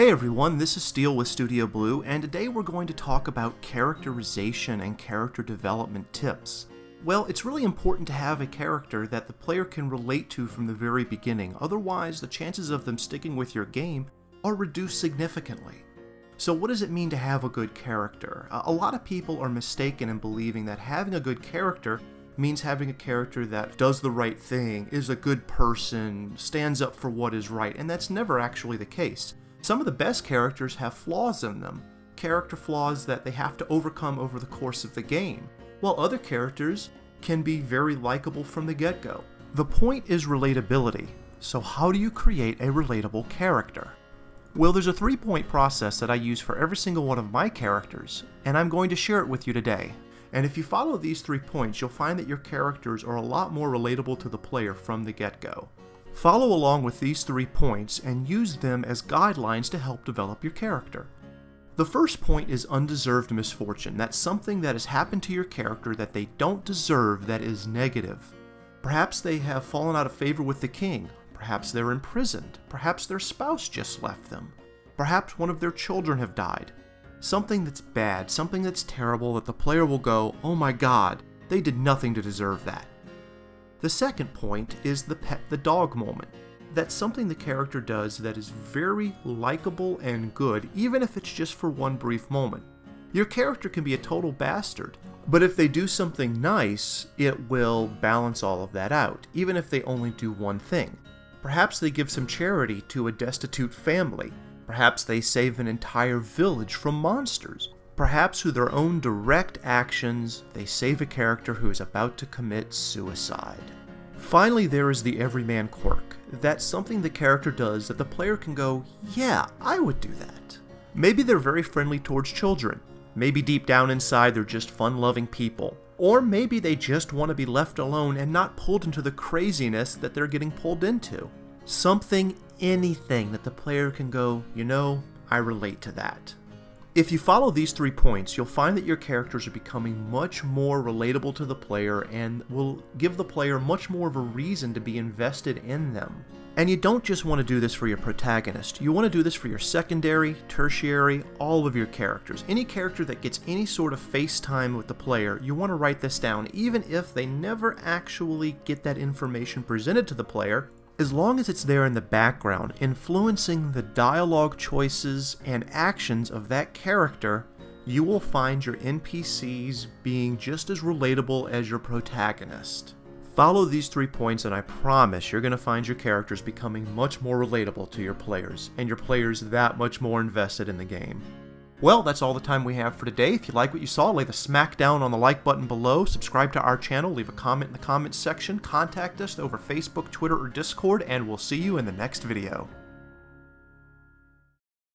Hey everyone, this is Steele with Studio Blue, and today we're going to talk about characterization and character development tips. Well, it's really important to have a character that the player can relate to from the very beginning, otherwise the chances of them sticking with your game are reduced significantly. So what does it mean to have a good character? A lot of people are mistaken in believing that having a good character means having a character that does the right thing, is a good person, stands up for what is right, and that's never actually the case. Some of the best characters have flaws in them, character flaws that they have to overcome over the course of the game, while other characters can be very likable from the get-go. The point is relatability, so how do you create a relatable character? Well, there's a 3-point process that I use for every single one of my characters, and I'm going to share it with you today. And if you follow these 3 points, you'll find that your characters are a lot more relatable to the player from the get-go. Follow along with these 3 points and use them as guidelines to help develop your character. The first point is undeserved misfortune. That's something that has happened to your character that they don't deserve that is negative. Perhaps they have fallen out of favor with the king. Perhaps they're imprisoned. Perhaps their spouse just left them. Perhaps one of their children have died. Something that's bad, something that's terrible that the player will go, "Oh my god, they did nothing to deserve that." The second point is the pet the dog moment. That's something the character does that is very likable and good, even if it's just for one brief moment. Your character can be a total bastard, but if they do something nice, it will balance all of that out, even if they only do one thing. Perhaps they give some charity to a destitute family. Perhaps they save an entire village from monsters. Perhaps through their own direct actions, they save a character who is about to commit suicide. Finally, there is the Everyman Quirk. That's something the character does that the player can go, "Yeah, I would do that." Maybe they're very friendly towards children. Maybe deep down inside they're just fun-loving people. Or maybe they just want to be left alone and not pulled into the craziness that they're getting pulled into. Anything that the player can go, "You know, I relate to that." If you follow these 3 points, you'll find that your characters are becoming much more relatable to the player and will give the player much more of a reason to be invested in them. And you don't just want to do this for your protagonist, you want to do this for your secondary, tertiary, all of your characters. Any character that gets any sort of face time with the player, you want to write this down, even if they never actually get that information presented to the player. As long as it's there in the background, influencing the dialogue choices and actions of that character, you will find your NPCs being just as relatable as your protagonist. Follow these 3 points and I promise you're going to find your characters becoming much more relatable to your players, and your players that much more invested in the game. Well, that's all the time we have for today. If you like what you saw, lay the smack down on the like button below, subscribe to our channel, leave a comment in the comments section, contact us over Facebook, Twitter, or Discord, and we'll see you in the next video.